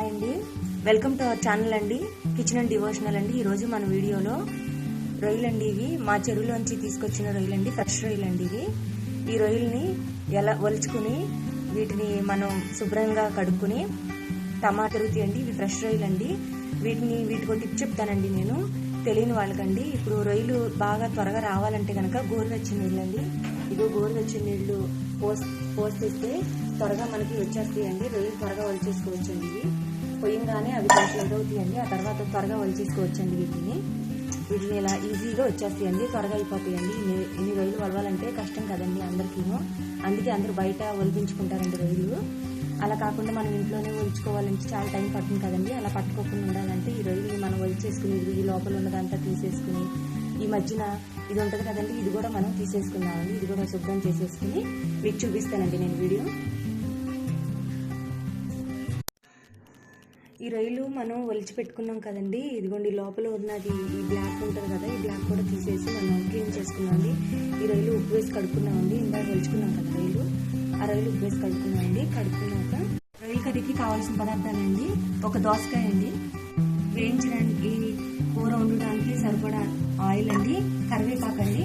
Hi అండి, welcome to our channel అండి, kitchen and devotional అండి. ఈరోజు మన వీడియోలో రొయ్యలు అండి. ఇవి మా చెరువులోంచి తీసుకొచ్చిన రొయ్యలు అండి, ఫ్రెష్ రొయ్యలు అండి. ఈ రొయ్యల్ని ఎలా ఒలుచుకుని వీటిని మనం శుభ్రంగా కడుక్కుని టమాటా తీయండి. ఇవి ఫ్రెష్ రొయ్యలు అండి. వీటికి టిప్ చెప్తానండి నేను, తెలియని వాళ్ళకండి. ఇప్పుడు రొయ్యలు బాగా త్వరగా రావాలంటే కనుక గోరువెచ్చని నీళ్ళు అండి. ఇదో గోరువెచ్చని నీళ్ళు పోసేస్తే త్వరగా మనకి వచ్చేస్తాయండి. రొయ్యలు త్వరగా ఒలిచేసుకోవచ్చండి. ఇవి పొయ్యంగానే అవి కొంచెం ఎదవుతాయండి. ఆ తర్వాత త్వరగా ఒలిచేసుకోవచ్చండి. వీటిని ఇలా ఈజీగా వచ్చేస్తాయండి, త్వరగా అయిపోతాయండి. ఇన్ని రొయ్యలు ఒలవాలంటే కష్టం కదండి అందరికీను. అందుకే అందరూ బయట ఒలిపించుకుంటారండి రొయ్యలు. అలా కాకుండా మనం ఇంట్లోనే ఒలుచుకోవాలంటే చాలా టైం పడుతుంది కదండి. అలా పట్టుకోకుండా ఉండాలంటే ఈ రొయ్యలు మనం ఒలిచేసుకుని ఈ లోపల ఉన్నదంతా తీసేసుకుని, ఈ మధ్యన ఇది ఉంటుంది కదండి, ఇది కూడా మనం తీసేసుకున్నామండి. ఇది కూడా శుభ్రం చేసేసుకుని మీకు చూపిస్తానండి నేను వీడియో. ఈ రొయ్యలు మనం ఒలిచి పెట్టుకున్నాం కదండి. ఇదిగోండి లోపల ఉన్నది ఈ బ్లాక్ ఉంటుంది కదా, ఈ బ్లాక్ కూడా తీసేసి మనం క్లీన్ చేసుకున్నామండి. ఈ రొయ్యలు ఉప్పు వేసి కడుక్కున్నామండి. ఇందాక ఒలుచుకున్నాం కదా రొయ్యలు, ఆ రొయ్యలు ఉప్పు వేసి కడుక్కున్నామండి. కడుక్కున్నాక రొయ్యల కర్రీకి కావాల్సిన పదార్థాలండి: ఒక దోసకాయ అండి, వేయించడానికి కూర వండడానికి సరిపడా ఆయిల్ అండి, కరివేపాకండి,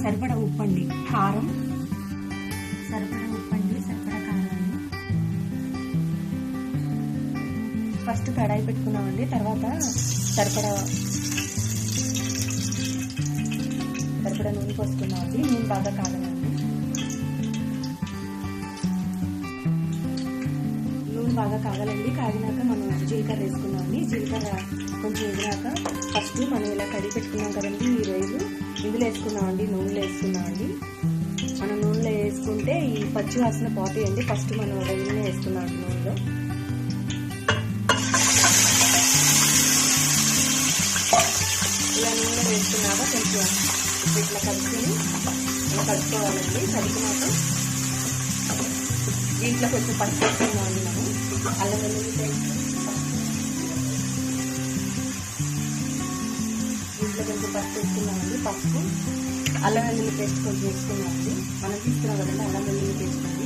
సరిపడా ఉప్పు అండి, కారం, సరిపడా ఉప్పు అండి, సరిపడా కారం అండి. ఫస్ట్ కడాయి పెట్టుకున్నామండి. తర్వాత సరిపడా నూనె పోసుకున్నామండి. నూనె బాగా కాగలండి. నూనె బాగా కాగాలండి. కాగినాక మనం జీలకర్ర వేసుకున్నామండి. జీలకర్ర కొంచెం ఎగినాక ఫస్ట్ మనం ఇలా కడిగి పెట్టుకున్నాం కదండి ఈ రొయ్యలు ఇందులో వేసుకున్నామండి. నూనెలో వేసుకున్నామండి. మనం నూనెలో వేసుకుంటే ఈ పచ్చి వాసన పోతాయండి. ఫస్ట్ మనం రొయ్యలనే వేసుకున్నామండి నూనెలో. ఇలా నూనెలో వేసుకున్నాక కొంచెం ఇట్లా కలుపుకోవాలండి. కడిగినాక దీంట్లో కొంచెం పసుపు వేసుకున్నామండి. మనం అల్లం వెల్లుల్లి పేస్ట్, దీంట్లో కొంచెం పసుపు వేసుకున్నామండి. పసుపు, అల్లం వెల్లుల్లి పేస్ట్ కొంచెం వేసుకున్నామండి. మనం తీసుకున్నాం కదండి అల్లం వెల్లుల్లి పేస్ట్ అండి.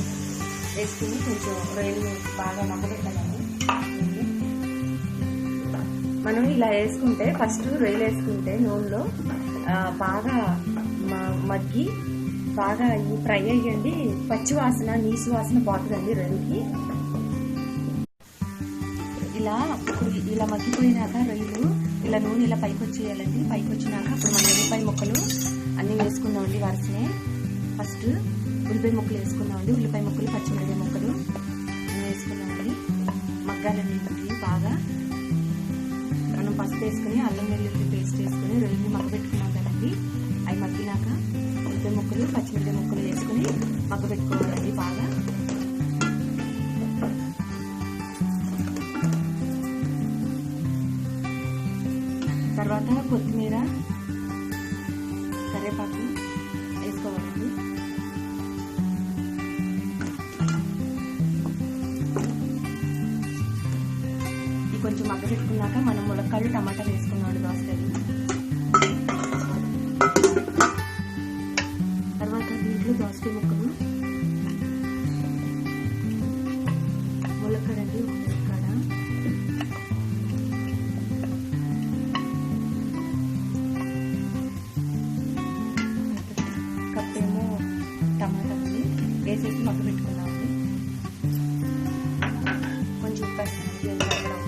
వేసుకుని కొంచెం రొయ్యలు బాగా మగ్గబెట్టాలండి. మనం ఇలా వేసుకుంటే ఫస్ట్ రొయ్యలు వేసుకుంటే నూనెలో బాగా మగ్గి బాగా ఫ్రై అయ్యండి. పచ్చి వాసన, నీసు వాసన పోతుందండి రొయ్యలకి. ఇలా మగ్గిపోయినాక రొయ్యలు ఇలా నూనె ఇలా పైకి వచ్చేయాలండి. పైకి వచ్చినాక అప్పుడు మనం ఉల్లిపాయ ముక్కలు అన్నీ వేసుకున్నామండి. వరుసనే ఫస్ట్ ఉల్లిపాయ ముక్కలు వేసుకున్నామండి. ఉల్లిపాయ ముక్కలు, పచ్చిమిరపకాయ ముక్కలు వేసుకున్నామండి. మగ్గాలండి బాగా. మనం పసుపు వేసుకుని అల్లం వెల్లుల్లి పేస్ట్ వేసుకుని రొయ్యలు మగ్గబెట్టుకున్నాం కదండి. అవి మగ్గినాక ఉల్లిపాయ ముక్కలు, పచ్చిమిరపకాయ ముక్కలు వేసుకుని మగ్గబెట్టుకోవాలండి బాగా. తర్వాత కొత్తిమీర, కరివేపాకు వేసుకోవాలండి. ఇది కొంచెం మగ్గబెట్టుకున్నాక మనం ములక్కాళ్ళు, టమాటాలు వేసుకున్నాం దోసకాయలు. తర్వాత దీంట్లో దోసకాయ ముక్కలు, ములక్కాడండి, ములక్కాడ, కప్పేమో టమాటా వేసేసి మగ్గబెట్టుకున్నామండి. కొంచెం ఉప్పు వేసుకున్నాం.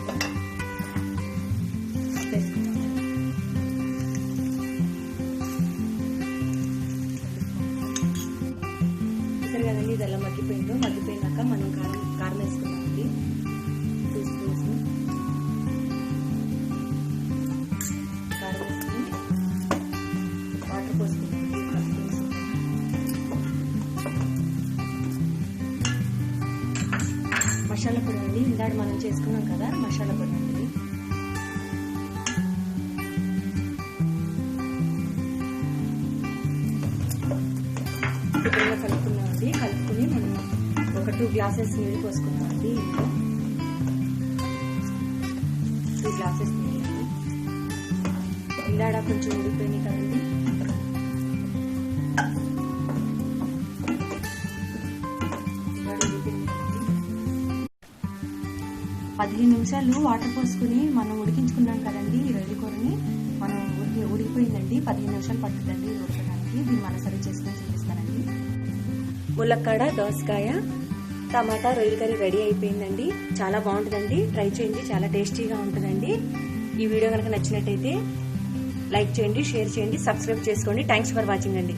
చూసారు కదండి ఇది ఎలా మగ్గిపోయిందో. మగ్గిపోయినాక మనం కారం వేసుకున్నామండి. తీసుకుని కారం వేసుకుని వాటర్ పోసుకున్నామండి. మసాలా పొడి అండి, ఇందాక మనం చేసుకున్నాం కదా మసాలా పొడి అండి. శుభ్రంగా కలుపుకున్నామండి. కలుపుకుని మనం ఒక 2 గ్లాసెస్ నీళ్ళు పోసుకున్నామండి. ఇంట్లో 2 గ్లాసెస్ నీళ్ళు. ఇందాడ కొంచెం ఉడిపోయినాయి కదండి. 15 నిమిషాలు వాటర్ పోసుకుని మనం ఉడికించుకున్నాం కదండి. ఈ రొయ్యల కూరని మనం ఉడికిపోయిందండి. 15 నిమిషాలు పట్టుదండి ఉడకడానికి. దీన్ని మనం సర్వ్ చేసుకుని చూపిస్తానండి. ములక్కాడ, దోసకాయ, టమాటా రొయ్యల కర్రీ రెడీ అయిపోయిందండి. చాలా బాగుంటుందండి, ట్రై చేయండి, చాలా టేస్టీగా ఉంటుందండి. ఈ వీడియో కనుక నచ్చినట్టయితే లైక్ చేయండి, షేర్ చేయండి, సబ్స్క్రైబ్ చేసుకోండి. థ్యాంక్స్ ఫర్ వాచింగ్ అండి.